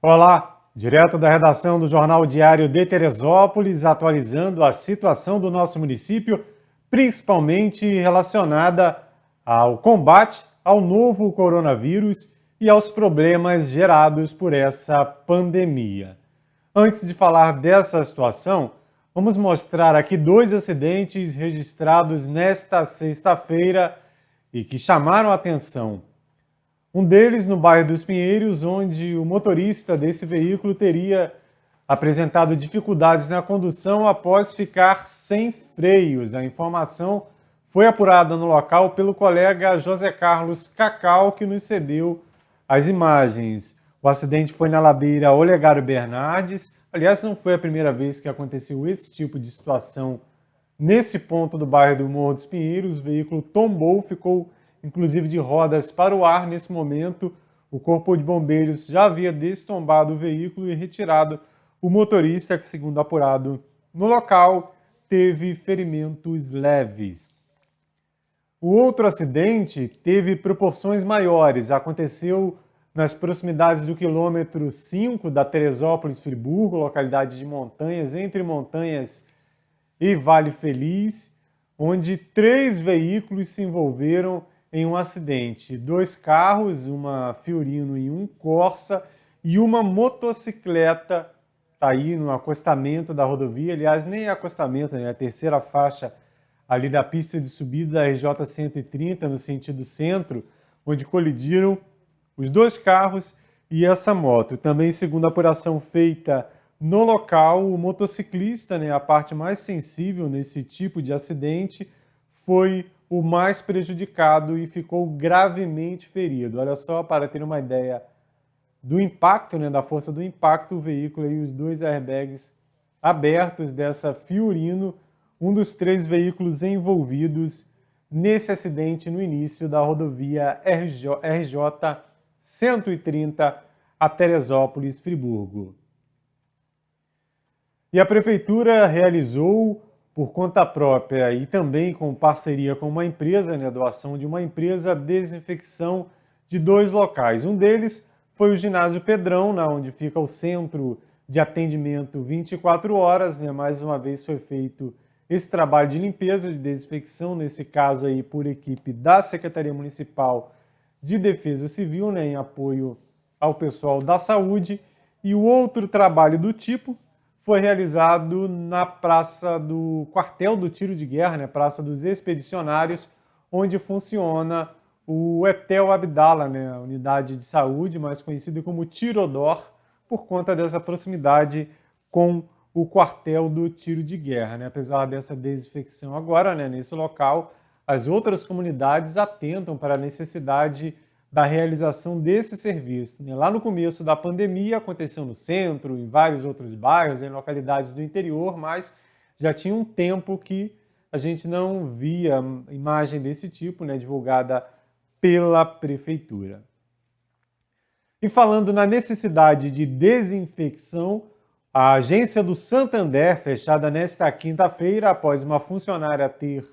Olá, direto da redação do Jornal Diário de Teresópolis, atualizando a situação do nosso município, principalmente relacionada ao combate ao novo coronavírus e aos problemas gerados por essa pandemia. Antes de falar dessa situação, vamos mostrar aqui dois acidentes registrados nesta sexta-feira e que chamaram a atenção. Um deles no bairro dos Pinheiros, onde o motorista desse veículo teria apresentado dificuldades na condução após ficar sem freios. A informação foi apurada no local pelo colega José Carlos Cacau, que nos cedeu as imagens. O acidente foi na ladeira Olegário Bernardes. Aliás, não foi a primeira vez que aconteceu esse tipo de situação nesse ponto do bairro do Morro dos Pinheiros. O veículo tombou, ficou inclusive de rodas para o ar. Nesse momento, o Corpo de Bombeiros já havia destombado o veículo e retirado o motorista, que, segundo apurado no local, teve ferimentos leves. O outro acidente teve proporções maiores. Aconteceu nas proximidades do quilômetro 5 da Teresópolis-Friburgo, localidade de Montanhas, entre Montanhas e Vale Feliz, onde 3 veículos se envolveram em um acidente. 2 carros, uma Fiorino e um Corsa, e uma motocicleta está aí no acostamento da rodovia. Aliás, nem é acostamento, né? A terceira faixa ali da pista de subida da RJ 130, no sentido centro, onde colidiram os 2 carros e essa moto. Também, segundo a apuração feita no local, o motociclista, né, a parte mais sensível nesse tipo de acidente, foi o mais prejudicado e ficou gravemente ferido. Olha só, para ter uma ideia do impacto, né, da força do impacto, o veículo e os 2 airbags abertos dessa Fiorino, um dos 3 veículos envolvidos nesse acidente no início da rodovia RJ 130 a Teresópolis-Friburgo. E a Prefeitura realizou, por conta própria e também com parceria com uma empresa, né, doação de uma empresa, desinfecção de 2 locais. Um deles foi o ginásio Pedrão, onde fica o centro de atendimento 24 horas. Né, mais uma vez foi feito esse trabalho de limpeza, de desinfecção, nesse caso aí por equipe da Secretaria Municipal de Defesa Civil, né, em apoio ao pessoal da saúde. E o outro trabalho do tipo foi realizado na praça do quartel do tiro de guerra, né, Praça dos Expedicionários, onde funciona o Etel Abdala, né, a unidade de saúde, mais conhecida como Tirodor, por conta dessa proximidade com o quartel do tiro de guerra. Né. Apesar dessa desinfecção agora, né, nesse local, as outras comunidades atentam para a necessidade da realização desse serviço. Lá no começo da pandemia aconteceu no centro, em vários outros bairros, em localidades do interior, mas já tinha um tempo que a gente não via imagem desse tipo, né, divulgada pela Prefeitura. E falando na necessidade de desinfecção, a agência do Santander, fechada nesta quinta-feira, após uma funcionária ter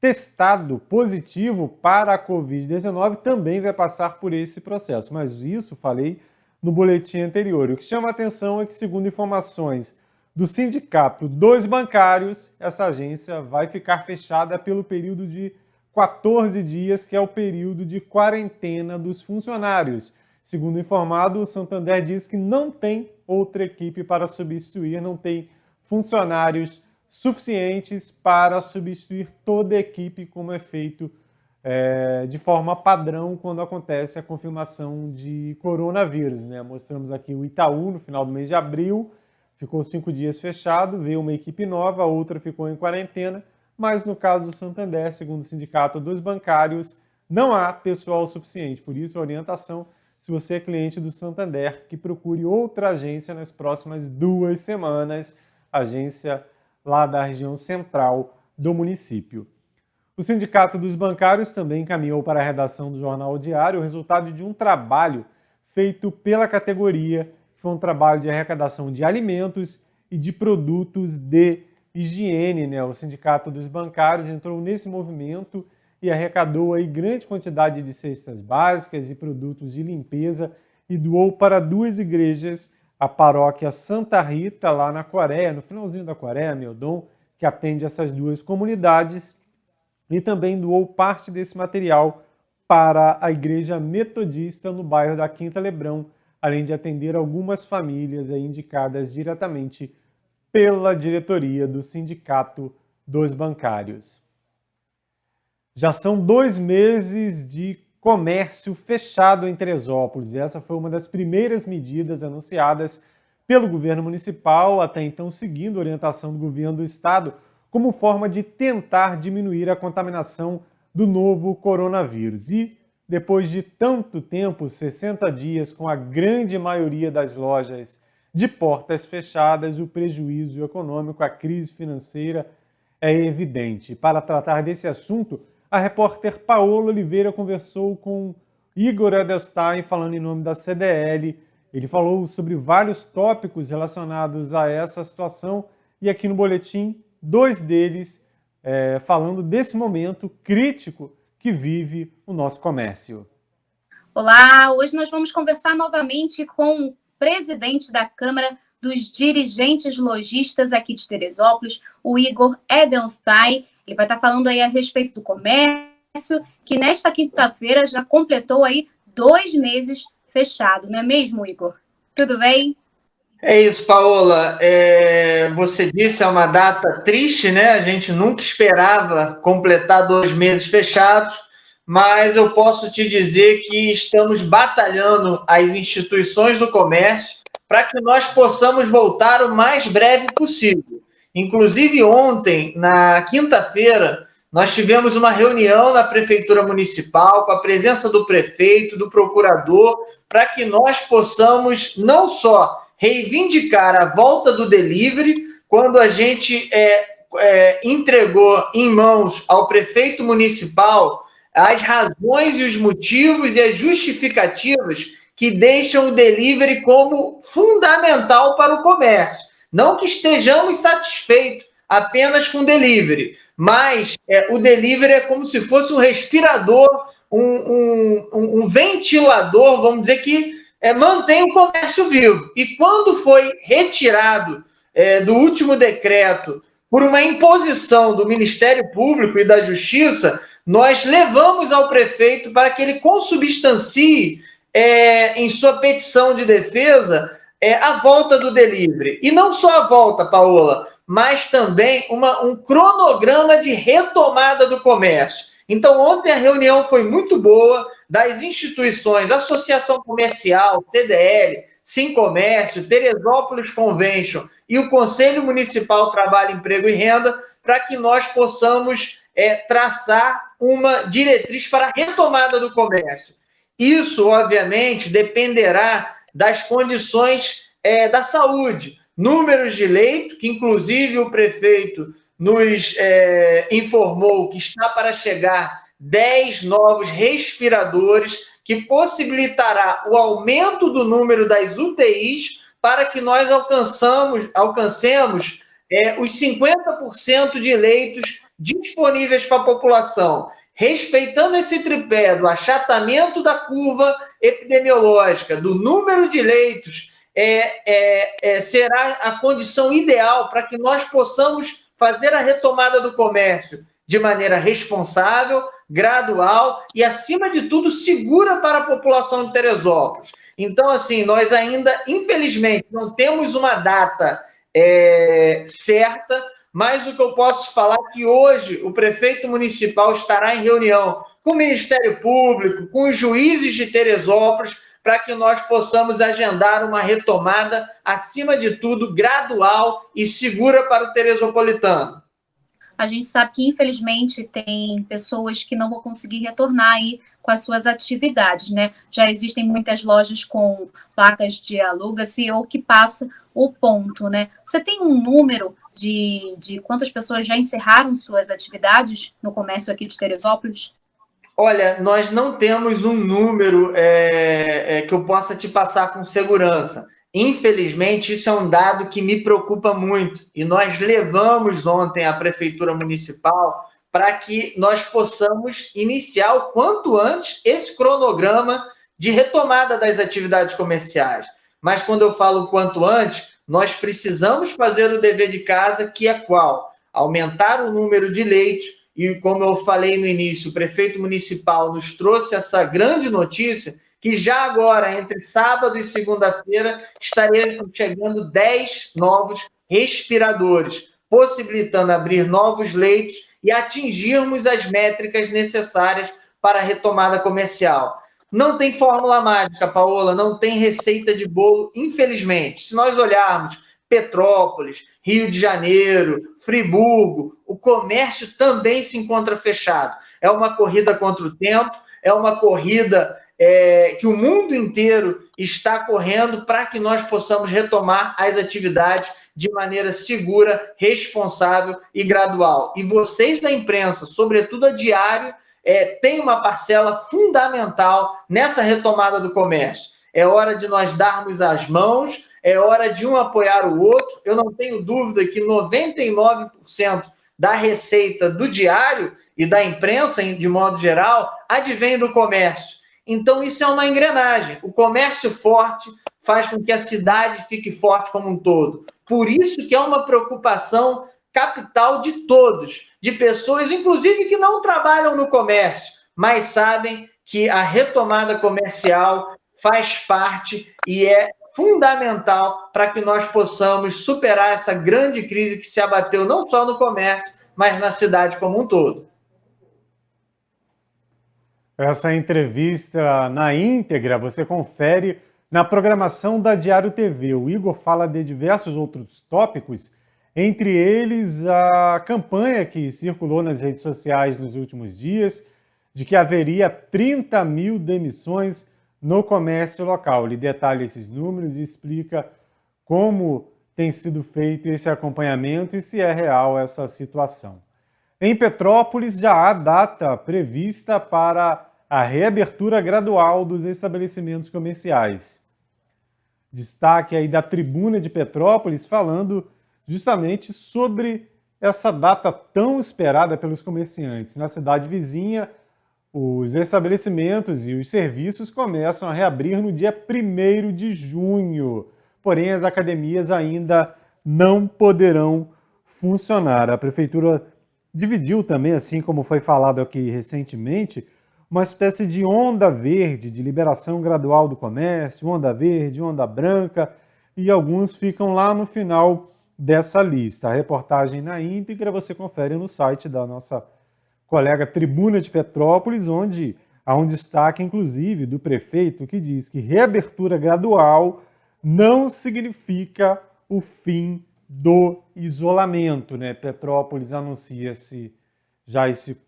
testado positivo para a Covid-19, também vai passar por esse processo. Mas isso falei no boletim anterior. O que chama a atenção é que, segundo informações do Sindicato dos Bancários, essa agência vai ficar fechada pelo período de 14 dias, que é o período de quarentena dos funcionários. Segundo informado, o Santander diz que não tem outra equipe para substituir, não tem funcionários suficientes para substituir toda a equipe, como é feito de forma padrão quando acontece a confirmação de coronavírus. Né? Mostramos aqui o Itaú no final do mês de abril, ficou 5 dias fechado, veio uma equipe nova, a outra ficou em quarentena, mas no caso do Santander, segundo o Sindicato dos Bancários, não há pessoal suficiente. Por isso, a orientação, se você é cliente do Santander, que procure outra agência nas próximas 2 semanas, agência lá da região central do município. O Sindicato dos Bancários também encaminhou para a redação do Jornal Diário o resultado de um trabalho feito pela categoria, que foi um trabalho de arrecadação de alimentos e de produtos de higiene. Né? O Sindicato dos Bancários entrou nesse movimento e arrecadou aí grande quantidade de cestas básicas e produtos de limpeza e doou para 2 igrejas, a paróquia Santa Rita, lá na Coreia, no finalzinho da Coreia, Meudon, que atende essas 2 comunidades, e também doou parte desse material para a Igreja Metodista no bairro da Quinta Lebrão, além de atender algumas famílias indicadas diretamente pela diretoria do Sindicato dos Bancários. Já são 2 meses de comércio fechado em Teresópolis. Essa foi uma das primeiras medidas anunciadas pelo governo municipal, até então seguindo a orientação do governo do estado, como forma de tentar diminuir a contaminação do novo coronavírus. E, depois de tanto tempo, 60 dias, com a grande maioria das lojas de portas fechadas, o prejuízo econômico, a crise financeira é evidente. Para tratar desse assunto, a repórter Paola Oliveira conversou com Igor Edelstein, falando em nome da CDL. Ele falou sobre vários tópicos relacionados a essa situação e aqui no boletim, 2 deles falando desse momento crítico que vive o nosso comércio. Olá, hoje nós vamos conversar novamente com o presidente da Câmara dos Dirigentes Lojistas aqui de Teresópolis, o Igor Edelstein. Ele vai estar falando aí a respeito do comércio, que nesta quinta-feira já completou aí 2 meses fechado, não é mesmo, Igor? Tudo bem? É isso, Paola. Você disse, é uma data triste, né? A gente nunca esperava completar 2 meses fechados, mas eu posso te dizer que estamos batalhando as instituições do comércio para que nós possamos voltar o mais breve possível. Inclusive, ontem, na quinta-feira, nós tivemos uma reunião na Prefeitura Municipal com a presença do prefeito, do procurador, para que nós possamos não só reivindicar a volta do delivery, quando a gente entregou em mãos ao prefeito municipal as razões e os motivos e as justificativas que deixam o delivery como fundamental para o comércio. Não que estejamos satisfeitos apenas com o delivery, mas o delivery é como se fosse um respirador, um ventilador, vamos dizer, que mantém o comércio vivo. E quando foi retirado do último decreto por uma imposição do Ministério Público e da Justiça, nós levamos ao prefeito para que ele consubstancie em sua petição de defesa a volta do delivery. E não só a volta, Paola, mas também um cronograma de retomada do comércio. Então, ontem a reunião foi muito boa, das instituições, Associação Comercial, CDL, Sincomércio, Teresópolis Convention e o Conselho Municipal Trabalho, Emprego e Renda, para que nós possamos traçar uma diretriz para a retomada do comércio. Isso, obviamente, dependerá das condições da saúde, números de leito, que inclusive o prefeito nos informou que está para chegar 10 novos respiradores, que possibilitará o aumento do número das UTIs para que nós alcancemos os 50% de leitos disponíveis para a população, respeitando esse tripé do achatamento da curva epidemiológica, do número de leitos, será a condição ideal para que nós possamos fazer a retomada do comércio de maneira responsável, gradual e, acima de tudo, segura para a população de Teresópolis. Então, assim, nós ainda, infelizmente, não temos uma data certa, mas o que eu posso falar é que hoje o prefeito municipal estará em reunião com o Ministério Público, com os juízes de Teresópolis, para que nós possamos agendar uma retomada, acima de tudo, gradual e segura para o teresopolitano. A gente sabe que, infelizmente, tem pessoas que não vão conseguir retornar aí com as suas atividades, né? Já existem muitas lojas com placas de aluga-se ou que passa o ponto, né? Você tem um número de quantas pessoas já encerraram suas atividades no comércio aqui de Teresópolis? Olha, nós não temos um número que eu possa te passar com segurança. Infelizmente, isso é um dado que me preocupa muito. E nós levamos ontem à Prefeitura Municipal para que nós possamos iniciar o quanto antes esse cronograma de retomada das atividades comerciais. Mas quando eu falo quanto antes, nós precisamos fazer o dever de casa, que é qual? Aumentar o número de leitos, e como eu falei no início, o prefeito municipal nos trouxe essa grande notícia, que já agora, entre sábado e segunda-feira, estaria chegando 10 novos respiradores, possibilitando abrir novos leitos e atingirmos as métricas necessárias para a retomada comercial. Não tem fórmula mágica, Paola, não tem receita de bolo, infelizmente. Se nós olharmos Petrópolis, Rio de Janeiro, Friburgo, o comércio também se encontra fechado. É uma corrida contra o tempo, é uma corrida que o mundo inteiro está correndo para que nós possamos retomar as atividades de maneira segura, responsável e gradual. E vocês da imprensa, sobretudo a Diário, têm uma parcela fundamental nessa retomada do comércio. É hora de nós darmos as mãos, é hora de um apoiar o outro. Eu não tenho dúvida que 99% da receita do Diário e da imprensa, de modo geral, advém do comércio. Então, isso é uma engrenagem. O comércio forte faz com que a cidade fique forte como um todo. Por isso que é uma preocupação capital de todos, de pessoas, inclusive, que não trabalham no comércio, mas sabem que a retomada comercial faz parte e é fundamental para que nós possamos superar essa grande crise que se abateu não só no comércio, mas na cidade como um todo. Essa entrevista na íntegra você confere na programação da Diário TV. O Igor fala de diversos outros tópicos, entre eles a campanha que circulou nas redes sociais nos últimos dias de que haveria 30 mil demissões no comércio local. Ele detalha esses números e explica como tem sido feito esse acompanhamento e se é real essa situação. Em Petrópolis já há data prevista para a reabertura gradual dos estabelecimentos comerciais. Destaque aí da Tribuna de Petrópolis falando justamente sobre essa data tão esperada pelos comerciantes. Na cidade vizinha, os estabelecimentos e os serviços começam a reabrir no dia 1º de junho, porém as academias ainda não poderão funcionar. A Prefeitura dividiu também, assim como foi falado aqui recentemente, uma espécie de onda verde, de liberação gradual do comércio, onda verde, onda branca, e alguns ficam lá no final dessa lista. A reportagem na íntegra você confere no site da nossa colega Tribuna de Petrópolis, onde há um destaque, inclusive, do prefeito, que diz que reabertura gradual não significa o fim do isolamento, né? Petrópolis anuncia-se já esse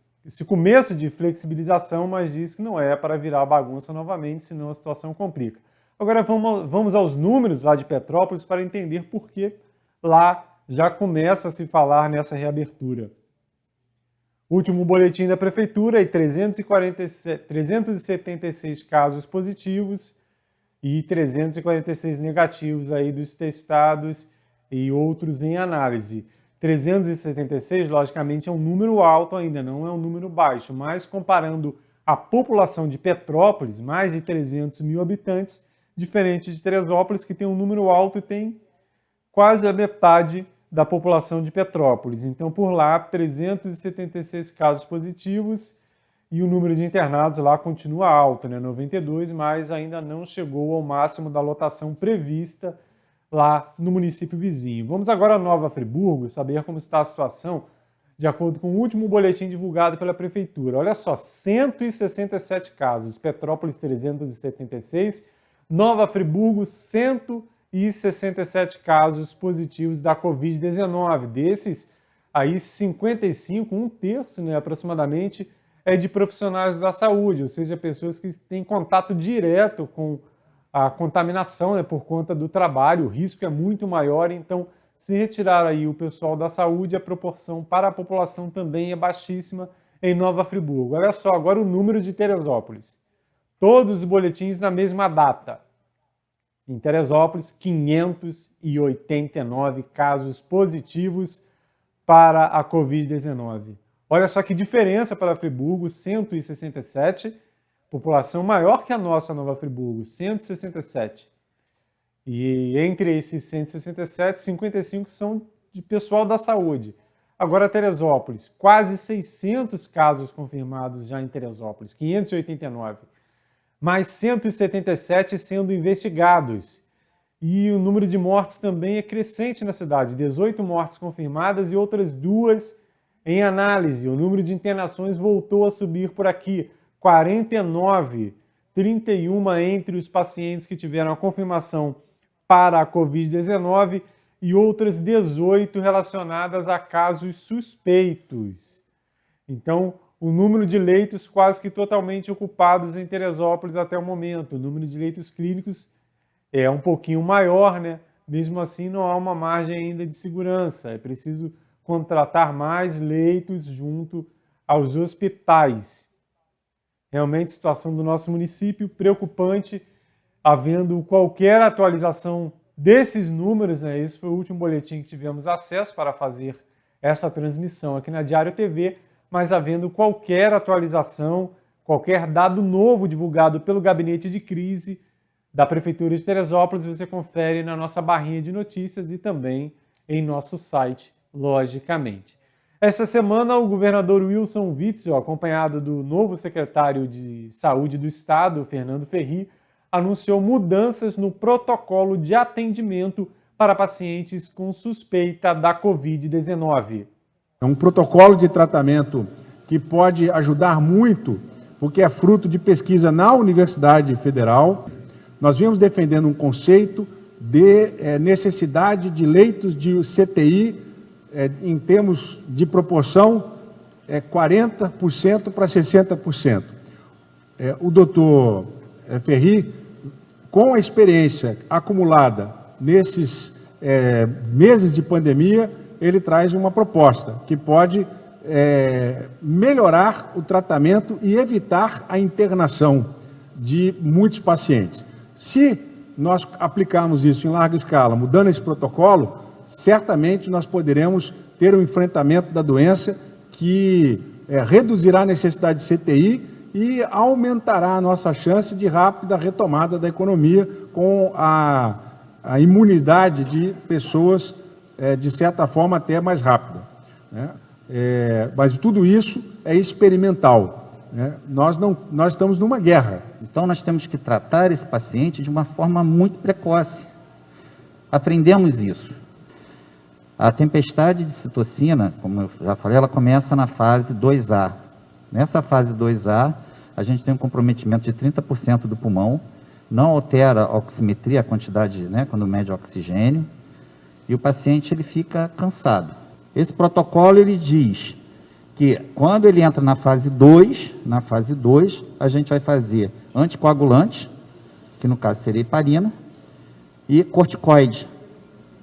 começo de flexibilização, mas diz que não é para virar bagunça novamente, senão a situação complica. Agora vamos aos números lá de Petrópolis para entender por que lá já começa a se falar nessa reabertura. O último boletim da Prefeitura é 376 casos positivos e 346 negativos aí dos testados e outros em análise. 376, logicamente, é um número alto ainda, não é um número baixo, mas comparando a população de Petrópolis, mais de 300 mil habitantes, diferente de Teresópolis, que tem um número alto e tem quase a metade da população de Petrópolis. Então, por lá, 376 casos positivos e o número de internados lá continua alto, né? 92, mas ainda não chegou ao máximo da lotação prevista lá no município vizinho. Vamos agora a Nova Friburgo, saber como está a situação de acordo com o último boletim divulgado pela Prefeitura. Olha só, 167 casos, Petrópolis 376, Nova Friburgo 167 casos positivos da Covid-19. Desses, aí 55, um terço, né, aproximadamente, é de profissionais da saúde, ou seja, pessoas que têm contato direto com a contaminação, né, por conta do trabalho, o risco é muito maior, então se retirar aí o pessoal da saúde, a proporção para a população também é baixíssima em Nova Friburgo. Olha só, agora o número de Teresópolis. Todos os boletins na mesma data. Em Teresópolis, 589 casos positivos para a Covid-19. Olha só que diferença para Friburgo, 167, população maior que a nossa Nova Friburgo, 167. E entre esses 167, 55 são de pessoal da saúde. Agora Teresópolis, quase 600 casos confirmados já em Teresópolis, 589. Mais 177 sendo investigados. E o número de mortes também é crescente na cidade, 18 mortes confirmadas e outras 2 em análise. O número de internações voltou a subir por aqui, 49, 31 entre os pacientes que tiveram a confirmação para a Covid-19 e outras 18 relacionadas a casos suspeitos. Então, o número de leitos quase que totalmente ocupados em Teresópolis até o momento. O número de leitos clínicos é um pouquinho maior, né? Mesmo assim, não há uma margem ainda de segurança. É preciso contratar mais leitos junto aos hospitais. Realmente, a situação do nosso município preocupante, havendo qualquer atualização desses números, né? Esse foi o último boletim que tivemos acesso para fazer essa transmissão aqui na Diário TV, mas havendo qualquer atualização, qualquer dado novo divulgado pelo Gabinete de Crise da Prefeitura de Teresópolis, você confere na nossa barrinha de notícias e também em nosso site, logicamente. Essa semana, o governador Wilson Witzel, acompanhado do novo secretário de Saúde do Estado, Fernando Ferri, anunciou mudanças no protocolo de atendimento para pacientes com suspeita da Covid-19. É um protocolo de tratamento que pode ajudar muito, porque é fruto de pesquisa na Universidade Federal. Nós viemos defendendo um conceito de necessidade de leitos de CTI em termos de proporção 40% para 60%. O doutor Ferri, com a experiência acumulada nesses meses de pandemia, ele traz uma proposta que pode melhorar o tratamento e evitar a internação de muitos pacientes. Se nós aplicarmos isso em larga escala, mudando esse protocolo, certamente nós poderemos ter um enfrentamento da doença que reduzirá a necessidade de CTI e aumentará a nossa chance de rápida retomada da economia com a imunidade de pessoas, de certa forma, até mais rápida, né? Mas tudo isso é experimental. Nós estamos numa guerra. Então, nós temos que tratar esse paciente de uma forma muito precoce. Aprendemos isso. A tempestade de citocina, como eu já falei, ela começa na fase 2A. Nessa fase 2A, a gente tem um comprometimento de 30% do pulmão, não altera a oximetria, a quantidade, né, quando mede oxigênio, e o paciente ele fica cansado. Esse protocolo ele diz que quando ele entra na fase 2, a gente vai fazer anticoagulante, que no caso seria heparina, e corticoide,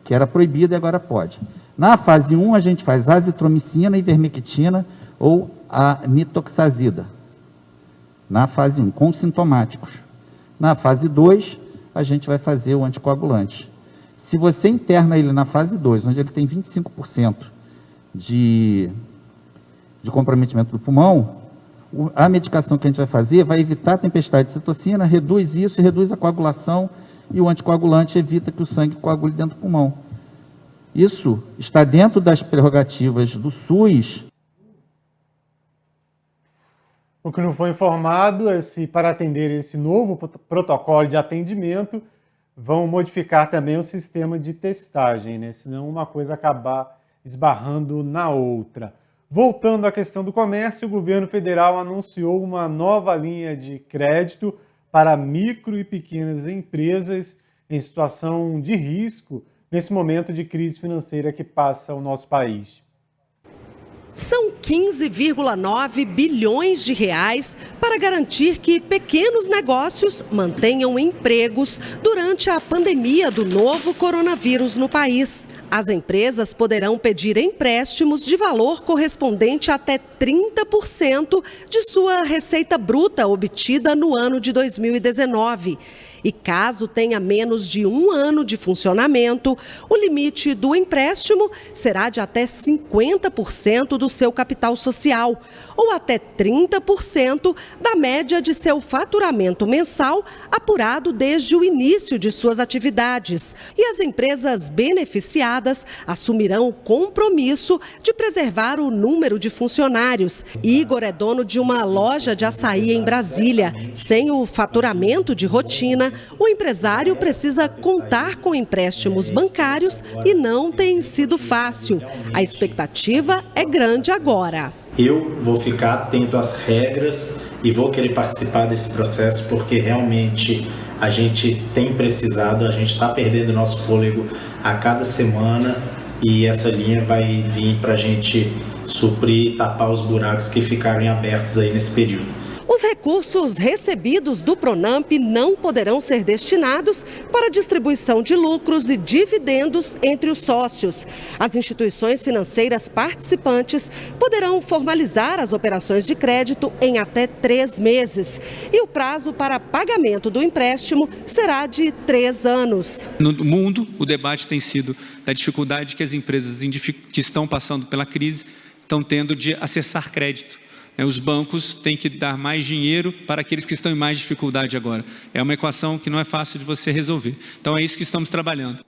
que era proibido e agora pode. Na fase 1, a gente faz azitromicina, ivermectina ou a nitoxazida. Na fase 1, com sintomáticos. Na fase 2, a gente vai fazer o anticoagulante. Se você interna ele na fase 2, onde ele tem 25% de comprometimento do pulmão, a medicação que a gente vai fazer vai evitar a tempestade de citocina, reduz isso e reduz a coagulação, e o anticoagulante evita que o sangue coagule dentro do pulmão. Isso está dentro das prerrogativas do SUS. O que não foi informado é se, para atender esse novo protocolo de atendimento, vão modificar também o sistema de testagem, né? Senão uma coisa acabar esbarrando na outra. Voltando à questão do comércio, o governo federal anunciou uma nova linha de crédito para micro e pequenas empresas em situação de risco nesse momento de crise financeira que passa o nosso país. São 15,9 bilhões de reais para garantir que pequenos negócios mantenham empregos durante a pandemia do novo coronavírus no país. As empresas poderão pedir empréstimos de valor correspondente a até 30% de sua receita bruta obtida no ano de 2019. E caso tenha menos de 1 ano de funcionamento, o limite do empréstimo será de até 50% do seu capital social ou até 30% da média de seu faturamento mensal apurado desde o início de suas atividades. E as empresas beneficiadas assumirão o compromisso de preservar o número de funcionários. Igor é dono de uma loja de açaí em Brasília. Sem o faturamento de rotina, o empresário precisa contar com empréstimos bancários e não tem sido fácil. A expectativa é grande agora. Eu vou ficar atento às regras e vou querer participar desse processo porque realmente a gente tem precisado, a gente está perdendo nosso fôlego a cada semana e essa linha vai vir para a gente suprir e tapar os buracos que ficarem abertos aí nesse período. Os recursos recebidos do Pronamp não poderão ser destinados para distribuição de lucros e dividendos entre os sócios. As instituições financeiras participantes poderão formalizar as operações de crédito em até 3 meses. E o prazo para pagamento do empréstimo será de 3 anos. No mundo, o debate tem sido da dificuldade que as empresas que estão passando pela crise estão tendo de acessar crédito. Os bancos têm que dar mais dinheiro para aqueles que estão em mais dificuldade agora. É uma equação que não é fácil de você resolver. Então é isso que estamos trabalhando.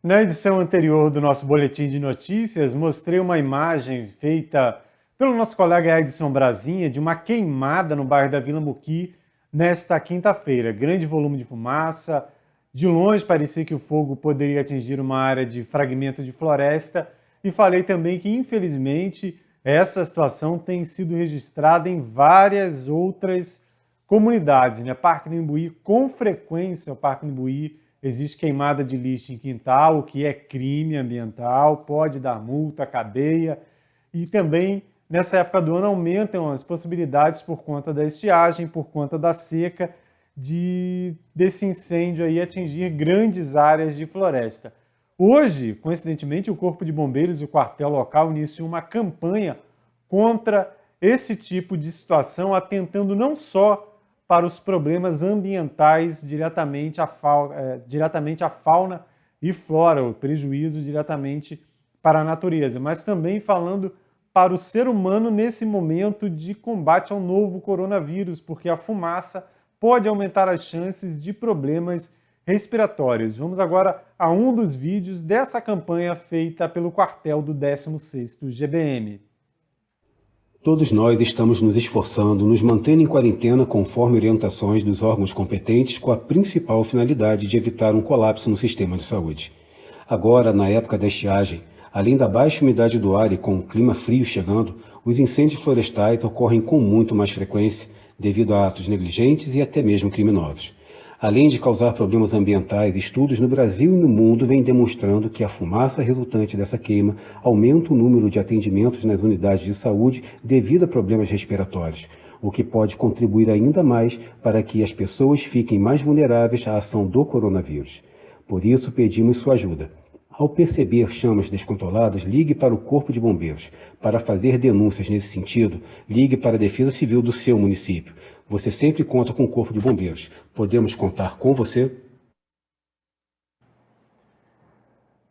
Na edição anterior do nosso boletim de notícias, mostrei uma imagem feita pelo nosso colega Edson Brasinha de uma queimada no bairro da Vila Muqui nesta quinta-feira. Grande volume de fumaça, de longe parecia que o fogo poderia atingir uma área de fragmento de floresta. E falei também que, infelizmente, essa situação tem sido registrada em várias outras comunidades, né? Parque do Imbuí, com frequência, o Parque do Imbuí, existe queimada de lixo em quintal, o que é crime ambiental, pode dar multa, cadeia. E também, nessa época do ano, aumentam as possibilidades por conta da estiagem, por conta da seca, desse incêndio aí atingir grandes áreas de floresta. Hoje, coincidentemente, o Corpo de Bombeiros e o quartel local iniciam uma campanha contra esse tipo de situação, atentando não só para os problemas ambientais diretamente à fauna e flora, o prejuízo diretamente para a natureza, mas também falando para o ser humano nesse momento de combate ao novo coronavírus, porque a fumaça pode aumentar as chances de problemas respiratórios. Vamos agora a um dos vídeos dessa campanha feita pelo quartel do 16º GBM. Todos nós estamos nos esforçando, nos mantendo em quarentena conforme orientações dos órgãos competentes, com a principal finalidade de evitar um colapso no sistema de saúde. Agora, na época da estiagem, além da baixa umidade do ar e com o clima frio chegando, os incêndios florestais ocorrem com muito mais frequência, devido a atos negligentes e até mesmo criminosos. Além de causar problemas ambientais, estudos no Brasil e no mundo vêm demonstrando que a fumaça resultante dessa queima aumenta o número de atendimentos nas unidades de saúde devido a problemas respiratórios, o que pode contribuir ainda mais para que as pessoas fiquem mais vulneráveis à ação do coronavírus. Por isso, pedimos sua ajuda. Ao perceber chamas descontroladas, ligue para o Corpo de Bombeiros. Para fazer denúncias nesse sentido, ligue para a Defesa Civil do seu município. Você sempre conta com o Corpo de Bombeiros. Podemos contar com você?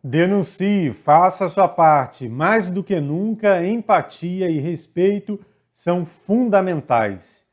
Denuncie, faça a sua parte. Mais do que nunca, empatia e respeito são fundamentais.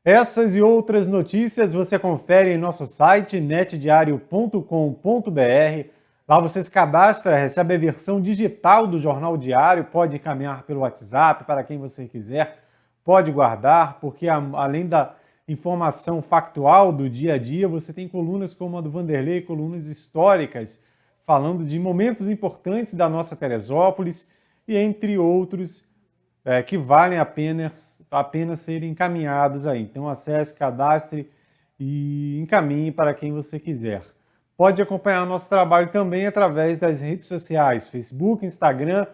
Essas e outras notícias você confere em nosso site netdiario.com.br. Lá você se cadastra, recebe a versão digital do Jornal Diário, pode encaminhar pelo WhatsApp para quem você quiser, pode guardar, porque além da informação factual do dia a dia, você tem colunas como a do Vanderlei, colunas históricas, falando de momentos importantes da nossa Teresópolis e entre outros que valem apenas serem encaminhados aí. Então acesse, cadastre e encaminhe para quem você quiser. Pode acompanhar o nosso trabalho também através das redes sociais, Facebook, Instagram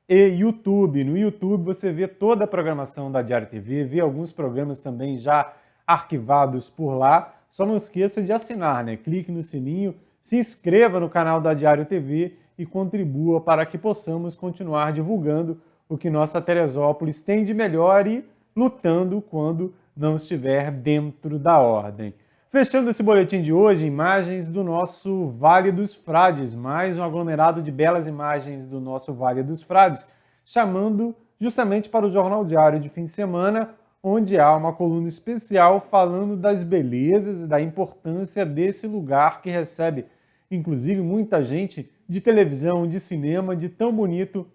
e YouTube. No YouTube você vê toda a programação da Diário TV, vê alguns programas também já arquivados por lá. Só não esqueça de assinar, né? Clique no sininho, se inscreva no canal da Diário TV e contribua para que possamos continuar divulgando o que nossa Teresópolis tem de melhor e lutando quando não estiver dentro da ordem. Fechando esse boletim de hoje, imagens do nosso Vale dos Frades, mais um aglomerado de belas imagens do nosso Vale dos Frades, chamando justamente para o Jornal Diário de fim de semana, onde há uma coluna especial falando das belezas e da importância desse lugar que recebe, inclusive, muita gente de televisão, de cinema, de tão bonito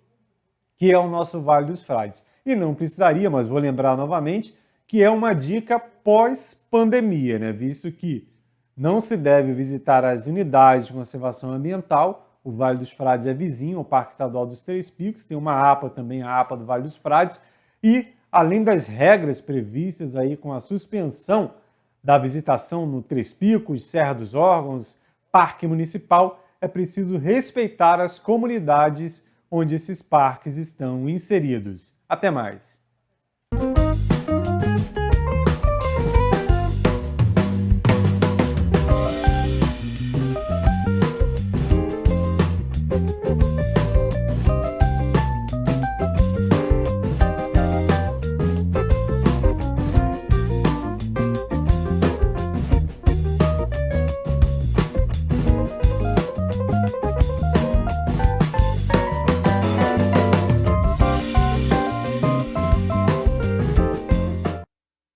que é o nosso Vale dos Frades. E não precisaria, mas vou lembrar novamente, que é uma dica pós-pandemia, né? Visto que não se deve visitar as unidades de conservação ambiental. O Vale dos Frades é vizinho ao Parque Estadual dos Três Picos, tem uma APA também, a APA do Vale dos Frades, e além das regras previstas aí com a suspensão da visitação no Três Picos, Serra dos Órgãos, Parque Municipal, é preciso respeitar as comunidades onde esses parques estão inseridos. Até mais!